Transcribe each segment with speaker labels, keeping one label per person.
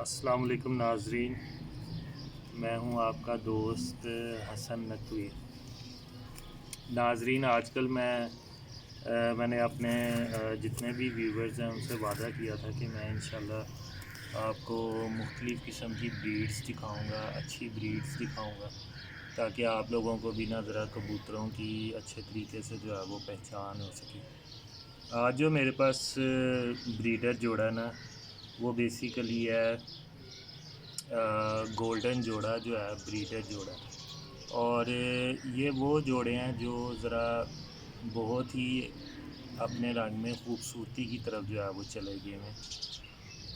Speaker 1: अस्सलाम वालेकुम नाजरीन, मैं हूं आपका दोस्त हसन नकवी। नाजरीन, आजकल मैंने अपने जितने भी व्यूवर्स हैं उनसे वादा किया था कि मैं इंशाल्लाह आपको मुख्तलिफ़ किस्म की ब्रीड्स दिखाऊंगा, अच्छी ब्रीड्स दिखाऊंगा, ताकि आप लोगों को भी ना ज़रा कबूतरों की अच्छे तरीके से जो है वो पहचान हो सके। आज जो मेरे पास ब्रीडर जोड़ा ना, वो बेसिकली है गोल्डन जोड़ा जो है, ब्रीडर जोड़ा। और ये वो जोड़े हैं जो ज़रा बहुत ही अपने रंग में ख़ूबसूरती की तरफ जो है वो चले गए हैं।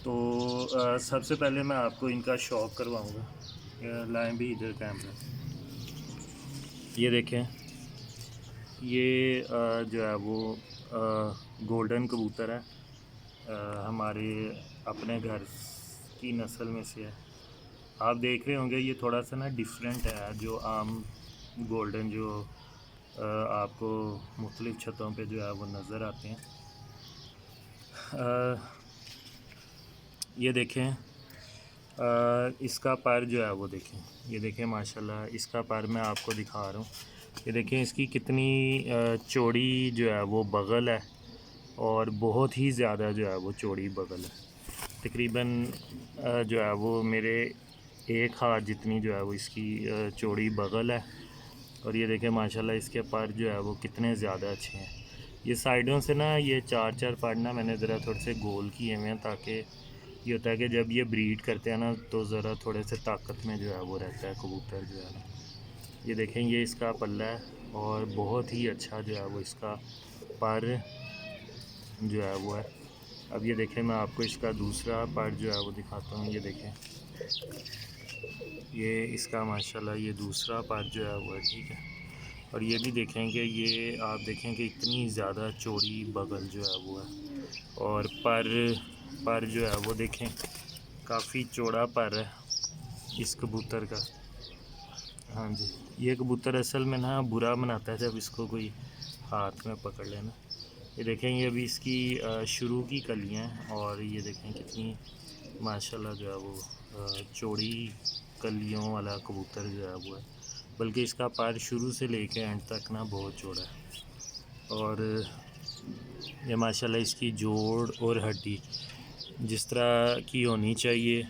Speaker 1: तो सबसे पहले मैं आपको इनका शौक करवाऊँगा। लाएं भी इधर कैमरा, ये देखें। ये जो है वो गोल्डन कबूतर है, हमारे अपने घर की नस्ल में से है। आप देख रहे होंगे ये थोड़ा सा ना डिफरेंट है जो आम गोल्डन जो आपको मुख्तलिफ़ छतों पे जो है वो नज़र आते हैं। ये देखें, इसका पर जो है वो देखें, ये देखें माशाल्लाह, इसका पर मैं आपको दिखा रहा हूँ। ये देखें इसकी कितनी चौड़ी जो है वो बग़ल है, और बहुत ही ज़्यादा जो है वो चौड़ी बग़ल है। तकरीबन जो है वो मेरे एक हाथ जितनी जो है वो इसकी चौड़ी बग़ल है। और ये देखें माशाल्लाह इसके पर जो है वो कितने ज़्यादा अच्छे हैं। ये साइडों से ना ये चार पर ना मैंने ज़रा थोड़े से गोल किए हुए हैं, ताकि ये होता है कि जब ये ब्रीड करते हैं ना तो ज़रा थोड़े से ताकत में जो है वो रहता है कबूतर जो है ना। ये देखें, ये इसका पल्ला है, और बहुत ही अच्छा जो है वो इसका पर जो है वो है। अब ये देखें, मैं आपको इसका दूसरा पर जो है वो दिखाता हूँ। ये देखें, ये इसका माशाल्लाह ये दूसरा पर जो है वो है, ठीक है। और ये भी देखेंगे, ये आप देखेंगे इतनी ज़्यादा चौड़ी बग़ल जो है वो है, और पर जो है वो देखें काफ़ी चौड़ा पर है इस कबूतर का। हाँ जी, ये कबूतर असल में ना बुरा मनाता है जब इसको कोई हाथ में पकड़ लेना। ये देखें, ये अभी इसकी शुरू की कलियाँ हैं, और ये देखें कितनी माशाल्लाह जो है वो चौड़ी कलियों वाला कबूतर जो है वो है। बल्कि इसका पर शुरू से लेके एंड तक ना बहुत चौड़ा है। और ये माशाल्लाह इसकी जोड़ और हड्डी जिस तरह की होनी चाहिए,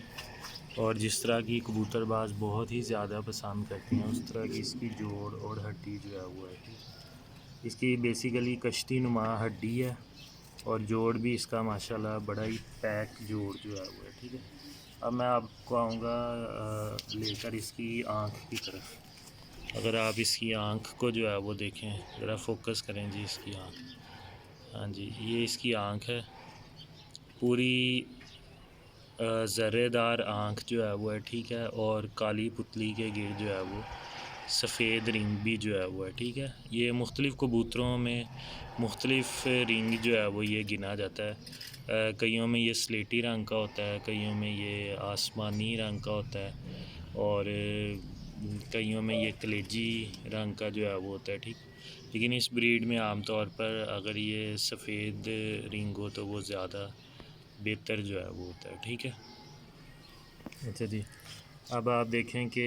Speaker 1: और जिस तरह की कबूतरबाज बहुत ही ज़्यादा पसंद करते हैं, उस तरह की इसकी जोड़ और हड्डी जो है वो है, ठीक। इसकी बेसिकली कश्ती नुमा हड्डी है, और जोड़ भी इसका माशाल्लाह बड़ा ही पैक जोड़ जो है वो है, ठीक है। अब मैं आपको आऊँगा लेकर इसकी आँख की तरफ। अगर आप इसकी आँख को जो है वो देखें, ज़रा फोकस करें जी इसकी आँख। हाँ जी, ये इसकी आँख है, पूरी ज़र्रेदार आँख जो है वो है, ठीक है। और काली पुतली के गिर्द जो है वो सफ़ेद रिंग भी जो है वो है, ठीक है। ये मुख्तलिफ़ कबूतरों में मुख्तलिफ़ रिंग जो है वो ये गिना जाता है। कईयों में ये स्लेटी रंग का होता है, कईयों में ये आसमानी रंग का होता है, और कईयों में ये कलेजी रंग का जो है वो होता है, ठीक। लेकिन इस ब्रीड में आमतौर पर अगर ये सफ़ेद रिंग हो तो वो ज़्यादा बेहतर जो है वो होता है, ठीक है। अच्छा जी, अब आप देखें कि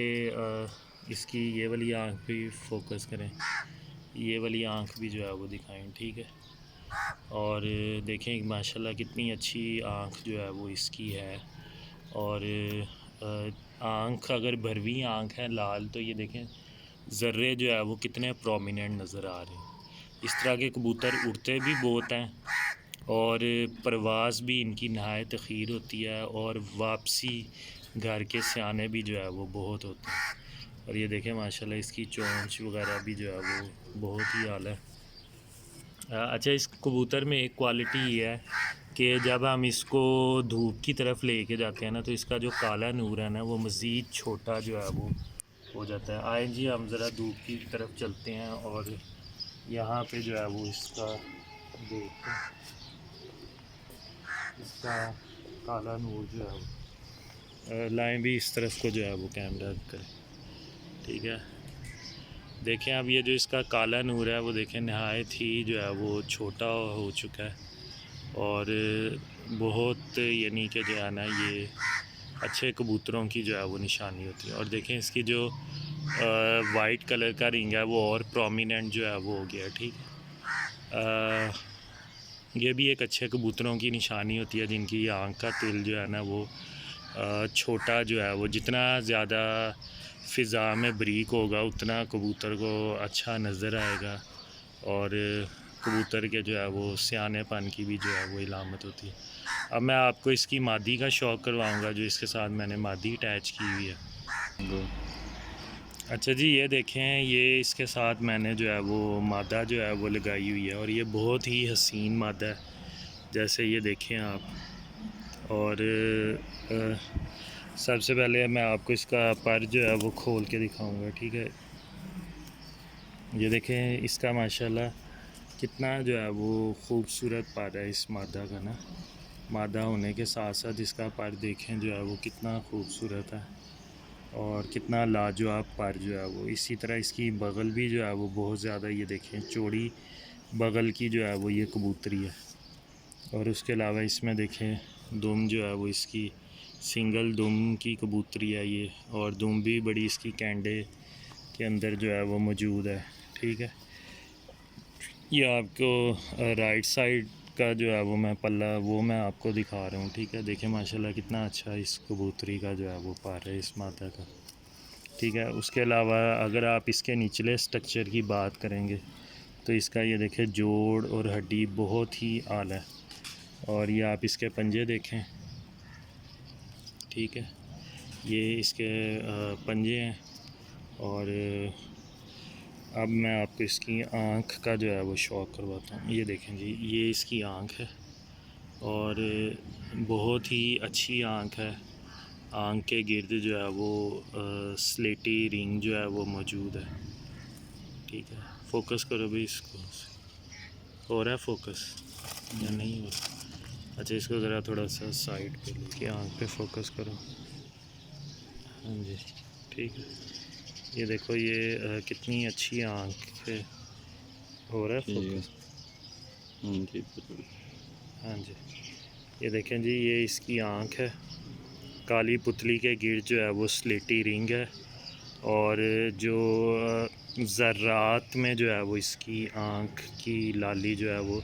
Speaker 1: इसकी ये वाली आँख भी फोकस करें, ये वाली आँख भी जो है वो दिखाएं, ठीक है। और देखें माशाल्लाह कितनी अच्छी आँख जो है वो इसकी है। और आँख अगर भरवी आँख है लाल, तो ये देखें ज़र्रे जो है वो कितने प्रोमिनेंट नज़र आ रहे हैं। इस तरह के कबूतर उड़ते भी बहुत हैं, और परवाज़ भी इनकी नहायत अखीर होती है, और वापसी घर के सियाने भी जो है वो बहुत होते हैं। और ये देखें माशाल्लाह इसकी चोंच वगैरह भी जो है वो बहुत ही आला है। अच्छा, इस कबूतर में एक क्वालिटी ये है कि जब हम इसको धूप की तरफ लेके जाते हैं ना, तो इसका जो काला नूर है ना वो मज़ीद छोटा जो है वो हो जाता है। आए जी, हम ज़रा धूप की तरफ चलते हैं, और यहाँ पे जो है वो इसका देखते हैं, इसका काला नूर जो है वो लाएँ भी इस तरफ को जो है वो कैमरा करें, ठीक है। देखें, अब ये जो इसका काला नूर है वो देखें नहायत ही जो है वो छोटा हो चुका है, और बहुत यानी कि जो है ना ये अच्छे कबूतरों की जो है वो निशानी होती है। और देखें इसकी जो वाइट कलर का रिंग है वो और प्रोमिनेंट जो है वो हो गया, ठीक है। ये भी एक अच्छे कबूतरों की निशानी होती है जिनकी आँख का तिल जो है ना वो छोटा जो है वो जितना ज़्यादा फ़िज़ा में ब्रीक होगा उतना कबूतर को अच्छा नज़र आएगा। और कबूतर के जो है वो सियानेपन की भी जो है वो इलामत होती है। अब मैं आपको इसकी मादी का शौक़ करवाऊँगा जो इसके साथ मैंने मादी अटैच की हुई है। अच्छा जी, ये देखें, ये इसके साथ मैंने जो है वो मादा जो है वो लगाई हुई है और ये बहुत ही हसीन मादा है, जैसे ये देखें आप। और सबसे पहले मैं आपको इसका पर जो है वो खोल के दिखाऊंगा, ठीक है। ये देखें इसका माशाल्लाह कितना जो है वो ख़ूबसूरत पर है इस मादा का ना। मादा होने के साथ साथ इसका पर देखें जो है वो कितना खूबसूरत है और कितना लाजवाब पर जो है वो। इसी तरह इसकी बगल भी जो है वो बहुत ज़्यादा, ये देखें चौड़ी बगल की जो है वो ये कबूतरी है। और उसके अलावा इसमें देखें दुम जो है वो इसकी सिंगल दुम की कबूतरी है ये, और दुम भी बड़ी इसकी कैंडे के अंदर जो है वो मौजूद है, ठीक है। ये आपको राइट साइड का जो है वो मैं पल्ला वो मैं आपको दिखा रहा हूँ, ठीक है। देखें माशाल्लाह कितना अच्छा इस कबूतरी का जो है वो पर है इस मादा का, ठीक है। उसके अलावा अगर आप इसके निचले स्ट्रक्चर की बात करेंगे तो इसका ये देखें जोड़ और हड्डी बहुत ही आला है। और ये आप इसके पंजे देखें, ठीक है, ये इसके पंजे हैं। और अब मैं आपको इसकी आँख का जो है वो शौक़ करवाता हूँ। ये देखें जी, ये इसकी आँख है और बहुत ही अच्छी आँख है। आँख के गिर्द जो है वो स्लेटी रिंग जो है वो मौजूद है, ठीक है। फोकस करो भाई इसको, हो रहा है फोकस या नहीं हो रहा? अच्छा, इसको ज़रा थोड़ा सा साइड पे लेके आँख पे फोकस करो, हाँ जी, ठीक है। ये देखो ये कितनी अच्छी आँख है, हो रहा है फोकस, हाँ जी। ये देखें जी, ये इसकी आँख है, काली पुतली के गिर्द जो है वो स्लेटी रिंग है और जो ज़र्रात में जो है वो इसकी आँख की लाली जो है वो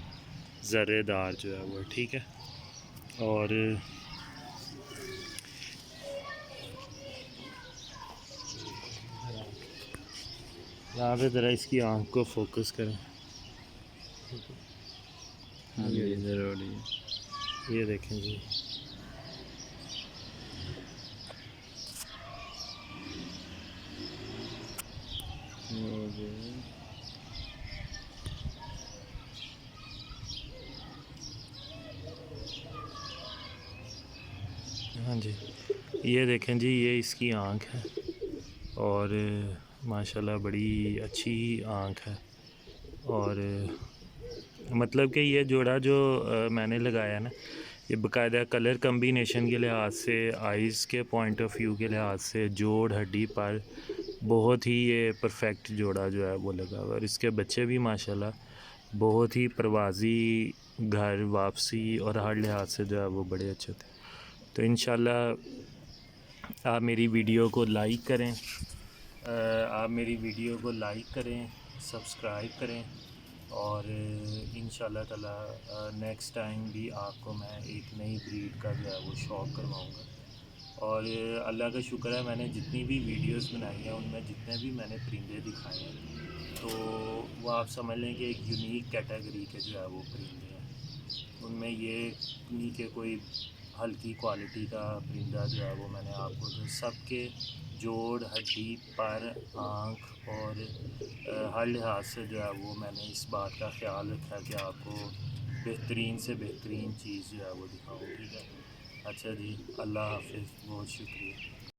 Speaker 1: ज़र्रेदार जो है वो, ठीक है। और यहाँ पे ज़रा इसकी आँख को फोकस करें,
Speaker 2: हाँ ये ज़रूरी है।
Speaker 1: ये देखें जी, हाँ जी, ये देखें जी, ये इसकी आँख है और माशाल्लाह बड़ी अच्छी आँख है। और मतलब कि ये जोड़ा जो मैंने लगाया ना, ये बाकायदा कलर कम्बिनेशन के लिहाज से, आइज़ के पॉइंट ऑफ व्यू के लिहाज से, जोड़ हड्डी पर बहुत ही ये परफेक्ट जोड़ा जो है वो लगा हुआ। और इसके बच्चे भी माशाल्लाह बहुत ही परवाज़ी, घर वापसी और हर लिहाज से जो है वो बड़े अच्छे थे। तो इंशाल्लाह आप मेरी वीडियो को लाइक करें, सब्सक्राइब करें और इंशाल्लाह ताला नेक्स्ट टाइम भी आपको मैं एक नई ब्रीड का जो है वो शौक़ करवाऊँगा। और अल्लाह का शुक्र है, मैंने जितनी भी वीडियोस बनाई हैं उनमें जितने भी मैंने परिंदे दिखाए हैं तो वो आप समझ लें कि एक यूनिक कैटेगरी के जो है वो परिंदे हैं। उनमें ये नहीं कि कोई हल्की क्वालिटी का परिंदा जो है वो मैंने आपको, तो सबके जोड़ हड्डी पर आँख और हर लिहाज से जो है वो मैंने इस बात का ख्याल रखा कि आपको बेहतरीन से बेहतरीन चीज़ जो है वो दिखाऊँ, ठीक है। अच्छा जी, अल्लाह हाफ़िज़, बहुत शुक्रिया।